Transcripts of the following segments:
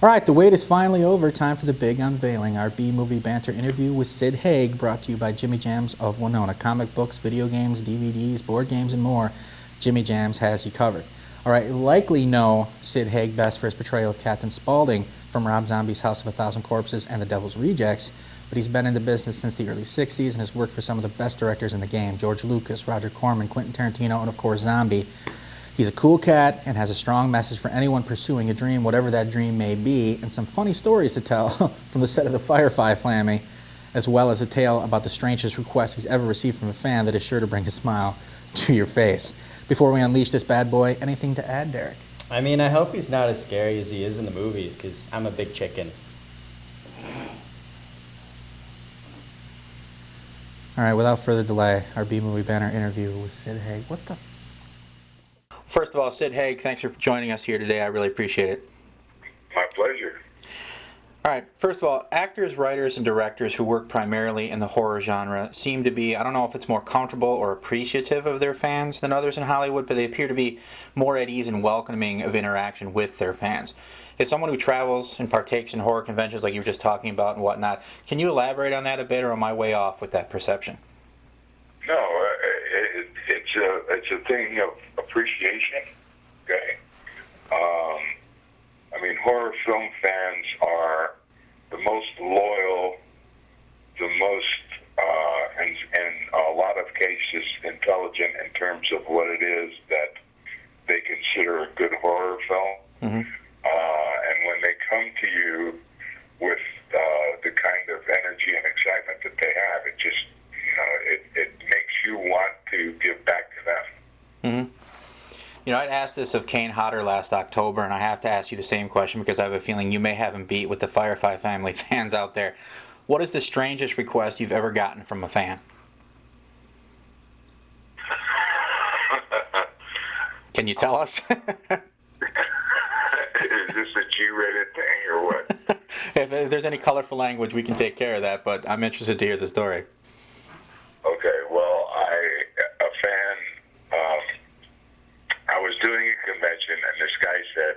All right, the wait is finally over. Time for the big unveiling. Our B-Movie Banter interview with Sid Haig, brought to you by Jimmy Jams of Winona. Comic books, video games, DVDs, board games, and more. Jimmy Jams has you covered. All right, you likely know Sid Haig best for his portrayal of Captain Spaulding from Rob Zombie's House of a Thousand Corpses and The Devil's Rejects, but he's been in the business since the early 60s and has worked for some of the best directors in the game: George Lucas, Roger Corman, Quentin Tarantino, and of course Zombie. He's a cool cat and has a strong message for anyone pursuing a dream, whatever that dream may be, and some funny stories to tell from the set of the Firefly family, as well as a tale about the strangest request he's ever received from a fan that is sure to bring a smile to your face. Before we unleash this bad boy, anything to add, Derek? I mean, I hope he's not as scary as he is in the movies, because I'm a big chicken. All right, without further delay, our B-Movie Banter interview with Sid Haig. What the? First of all, Sid Haig, thanks for joining us here today. I really appreciate it. My pleasure. All right, first of all, actors, writers, and directors who work primarily in the horror genre seem to be, I don't know if it's more comfortable or appreciative of their fans than others in Hollywood, but they appear to be more at ease and welcoming of interaction with their fans. As someone who travels and partakes in horror conventions like you were just talking about and whatnot, can you elaborate on that a bit, or am I way off with that perception? No, it's a thing of appreciation. Okay. I mean, horror film fans are the most loyal, the most, in a lot of cases, intelligent in terms of what it is that they consider a good horror film. Mm-hmm. And when they come to you with the kind of energy and excitement that they have, it just, it makes you want to give back to them. Mm-hmm. You know, I'd asked this of Kane Hodder last October, and I have to ask you the same question because I have a feeling you may have him beat with the Firefly family fans out there. What is the strangest request you've ever gotten from a fan? Can you tell us? Is this a G-rated thing or what? If there's any colorful language, we can take care of that, but I'm interested to hear the story. Okay, well, I was doing a convention, and this guy said,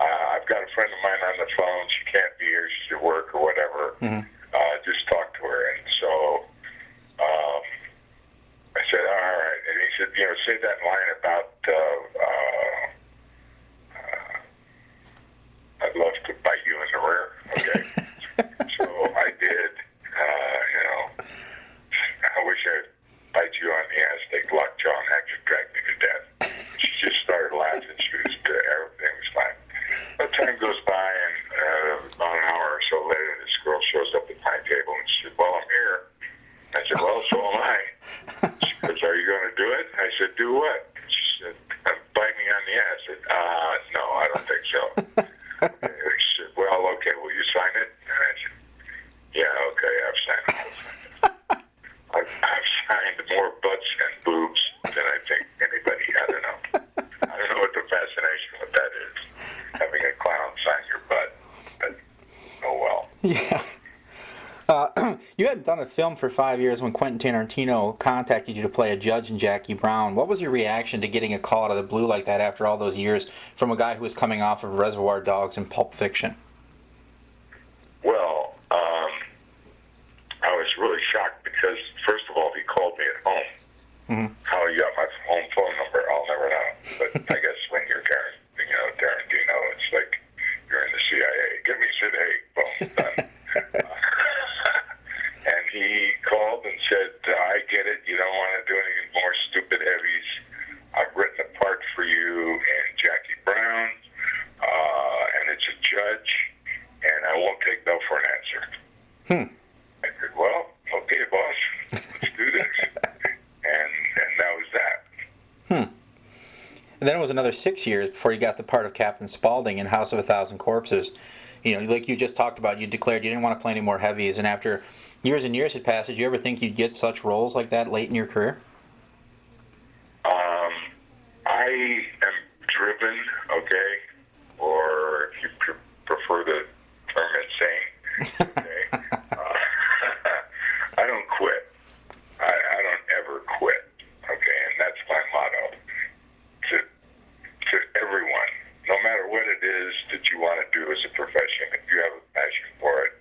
I've got a friend of mine on the phone. She can't be here. She's at work or whatever. Mm-hmm. Just talk to her. And so I said, all right. And he said, say that line about I'd love to bite you in the rear. Okay. So I did. I wish I'd bite you on the ass, take lockjaw, and have you drag me to death. She just started laughing. Everything was fine. But time goes by, and about an hour or so later, this girl shows up at my table, and she said, well, I'm here. I said, well, so am I. She goes, are you going to do it? I said, do what? She said, bite me on the ass. I said, no, I don't think so. She said, well, okay, will you sign it? And I said, yeah, okay, I've signed it. I've signed more butts and boobs than I think anybody. I don't know what the fascination with that is, having a clown sign your butt. But, oh well. Yeah. You hadn't done a film for 5 years when Quentin Tarantino contacted you to play a judge in Jackie Brown. What was your reaction to getting a call out of the blue like that after all those years from a guy who was coming off of Reservoir Dogs and Pulp Fiction? Well, I was really shocked because, first of all, he called me at home. Mm-hmm. How he got my home phone number, I'll never know. But I guess when you're Tarantino, it's like you're in the CIA. Give me Sid Haig, boom, done. And he called and said, I get it. You don't want to do any more stupid heavies. I've written a part for you in Jackie Brown, and it's a judge, and I won't take no for an answer. I said, well, okay, boss, let's do this. And that was that. And then it was another 6 years before you got the part of Captain Spaulding in House of a Thousand Corpses. Like you just talked about, you declared you didn't want to play any more heavies, and after years and years had passed, did you ever think you'd get such roles like that late in your career? I am driven, okay, or if you prefer the term insane, okay. I don't quit. I don't ever quit, okay, and that's my motto to everyone. No matter what it is that you want to do is a profession. If you have a passion for it,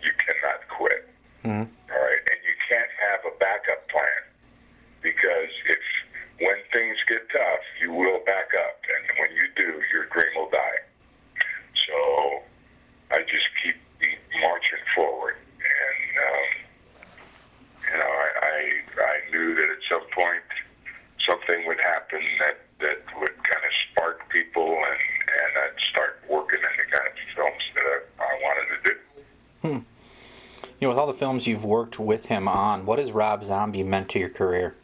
you cannot quit. Mm-hmm. All right, and you can't have a backup plan, because if when things get tough, you will back up, and when you do, your dream will die. So I just keep marching forward, and I knew that at some point something would happen that would kind of spark people, and I'd start working in the kind of films that I wanted to do. You know, with all the films you've worked with him on, what has Rob Zombie meant to your career?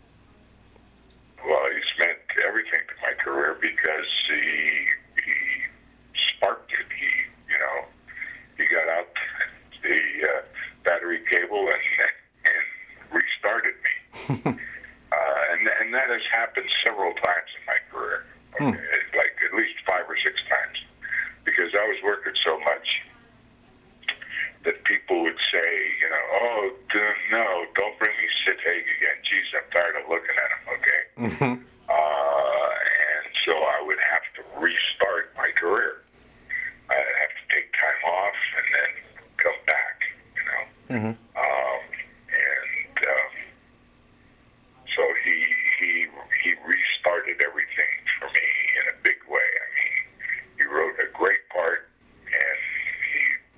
Well, he's meant everything to my career, because he sparked it. He got out the battery cable and restarted me. And that has happened several times in my career, like at least 5 or 6 times, because I was working so much that people would say, oh, no, don't bring me Sid Haig again. Geez, I'm tired of looking at him, okay? Mm-hmm. And so I would have to restart my career. I'd have to take time off and then come back, Mm-hmm. So he restarted everything for me in a big way. I mean, he wrote a great part, and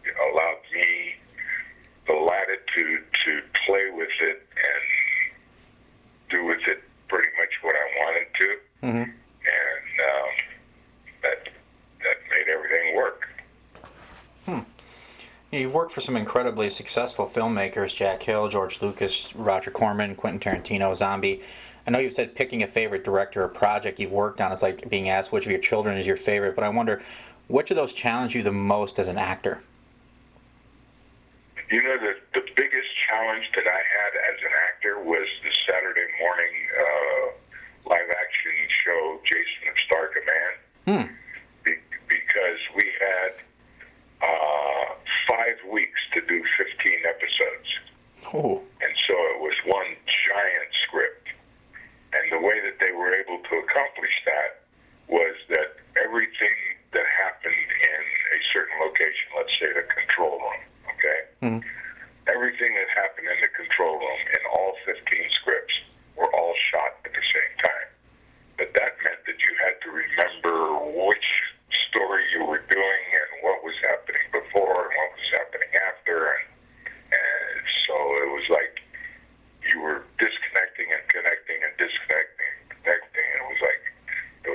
he allowed me the latitude to play with it and do with it pretty much what I wanted to. Mm-hmm. And that made everything work. You've worked for some incredibly successful filmmakers: Jack Hill, George Lucas, Roger Corman, Quentin Tarantino, Zombie. I know you've said picking a favorite director or project you've worked on is like being asked which of your children is your favorite, but I wonder, which of those challenge you the most as an actor? The biggest challenge that I had as an actor was the Saturday morning live-action show, Jason of Star Command, because we had 5 weeks to do 15 episodes. Oh. And so it was one giant script. And the way that they were able to accomplish that was that everything that happened in a certain location, let's say the control room, okay? Mm-hmm. Everything that happened in the control room in all 15 scripts were all shot at the same time. But that meant that you had to remember which story you were doing and what was happening before and what was happening after, and so it was like you were disconnecting and connecting and disconnecting and connecting, and it was like it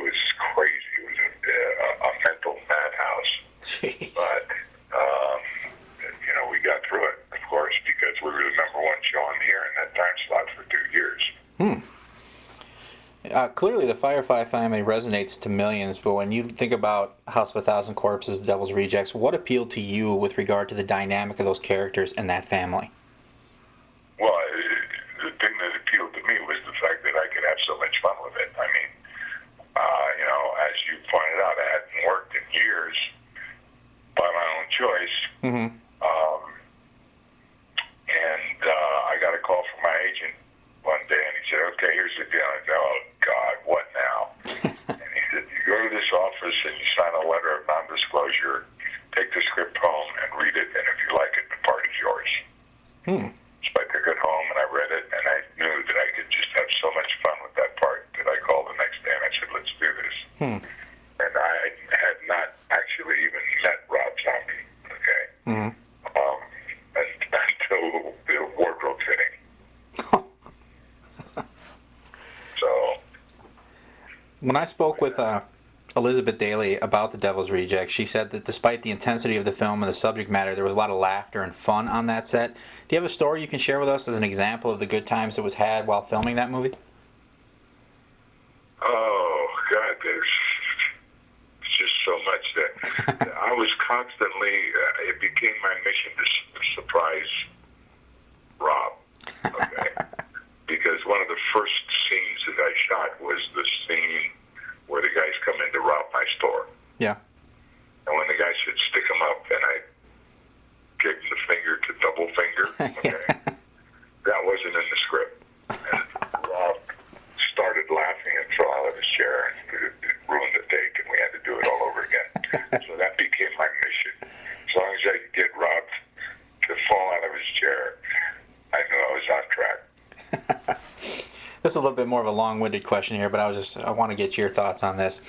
was crazy. It was a mental madhouse. Jeez. But we got through it, of course, because we were the #1 show on the air in that time slot for 2 years. Clearly, the Firefly family resonates to millions, but when you think about House of a Thousand Corpses, The Devil's Rejects, what appealed to you with regard to the dynamic of those characters and that family? Well, the thing that appealed to me was the fact that I could have so much fun with it. I mean, as you pointed out, I hadn't worked in years by my own choice. Mm-hmm. And I got a call from my agent one day, and he said, okay, here's the deal. I said, oh, God, what now? And he said, you go to this office and you sign a letter of non-disclosure, take the script home and read it, and if you like it, the part is yours. So I took it home and I read it, and I knew that I could just have so much fun with that part that I called the next day and I said, let's do this. And I had not actually even met Rob Zombie, okay? Until the wardrobe fitting. So When I spoke with Elizabeth Daly about The Devil's Rejects, she said that despite the intensity of the film and the subject matter, there was a lot of laughter and fun on that set. Do you have a story you can share with us as an example of the good times that was had while filming that movie? oh, God, there's just so much that I was constantly, it became my mission to surprise Rob, okay? Because one of the first scenes that I shot was the scene where the guys come in to rob my store. Yeah. And when the guy said, stick him up, and I gave him the finger to double finger, okay? That wasn't in the script. And Rob started laughing and fell out of his chair, and it ruined the take, and we had to do it all over again. So that became my recognition. As long as I could get Rob to fall out of his chair, I knew I was on track. This is a little bit more of a long-winded question here, but I want to get your thoughts on this.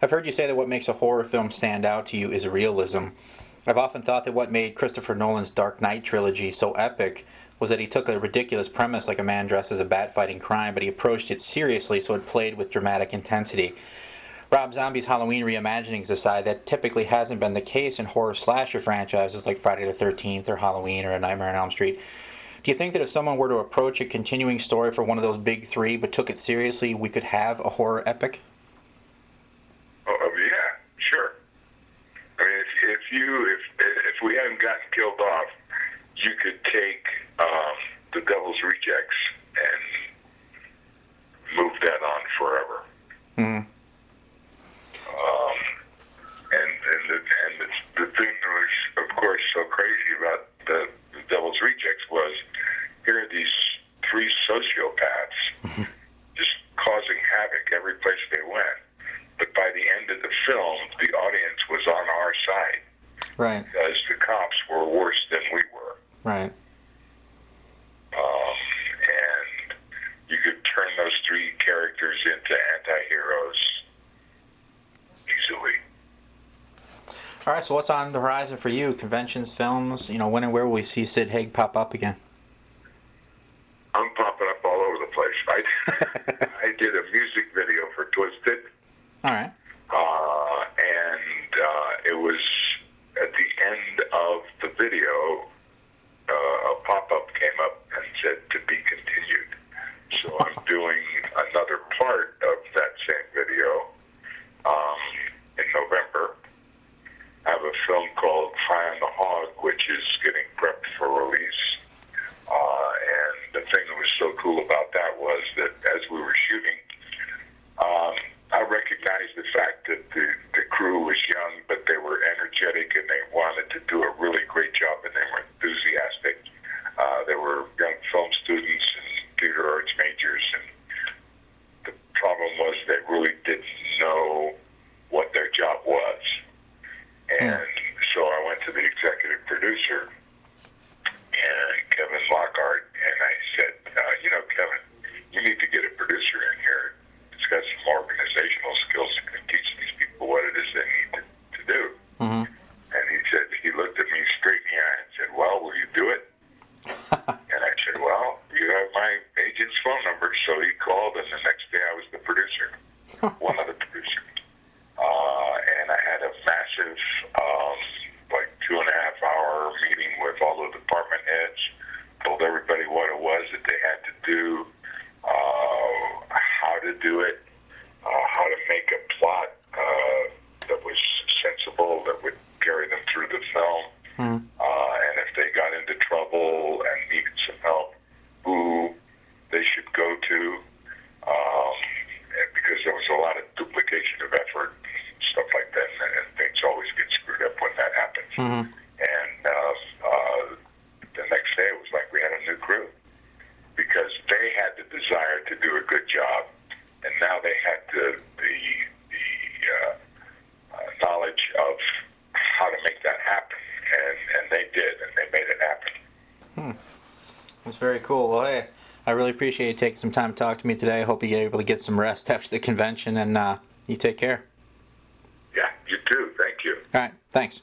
I've heard you say that what makes a horror film stand out to you is realism. I've often thought that what made Christopher Nolan's Dark Knight trilogy so epic was that he took a ridiculous premise like a man dressed as a bat fighting crime, but he approached it seriously so it played with dramatic intensity. Rob Zombie's Halloween reimaginings aside, that typically hasn't been the case in horror slasher franchises like Friday the 13th or Halloween or A Nightmare on Elm Street. Do you think that if someone were to approach a continuing story for one of those big three but took it seriously, we could have a horror epic? Oh, yeah, sure. I mean, if we hadn't gotten killed off, you could take The Devil's Rejects and move that on forever. Mm-hmm. And the thing that was, of course, so crazy about the Devil's Rejects was here are these three sociopaths just causing havoc every place they went. But by the end of the film, the audience was on our side. Right. Because the cops were worse than we were. Right. And you could turn those three characters into anti-heroes easily. All right, so what's on the horizon for you? Conventions, films, when and where will we see Sid Haig pop up again? I'm popping up all over the place. I did a music video for Twisted. All right. And it was at the end of the video, a pop-up came up and said to be continued. So I'm doing another part of that same video in November. I have a film called High on the Hog, which is getting prepped for release. And the thing that was so cool about that was that as we were shooting, I recognized the fact that the crew was young, but they were energetic and they wanted to do a really great job and they were enthusiastic. They were young film students and theater arts majors, and the problem was they really didn't know what their job was. And so I went to the executive producer, and Kevin Lockhart, and I said, Kevin, you need to get a producer in here who's got some organizational skills that can teach these people what it is they need to do. Mm-hmm. And he looked at me straight in the eye and said, well, will you do it? And I said, well, you have my agent's phone number. So he called, and the next day I was the producer, one of the producers. And I had a massive, 2.5-hour meeting with all the department heads, told everybody what it was that they had to do, how to do it, how to make a plot that was sensible, that would carry them through the film. And if they got into trouble and needed some help, who they should go to, because there was a lot of duplication of effort, stuff like that, and things always get screwed up when that happens. Mm-hmm. And the next day it was like we had a new crew because they had the desire to do a good job, and now they had the knowledge of how to make that happen, and they did, and they made it happen. That's very cool. Well, hey, I really appreciate you taking some time to talk to me today. I hope you're able to get some rest after the convention, and you take care. Yeah, you too. Thank you. All right, thanks.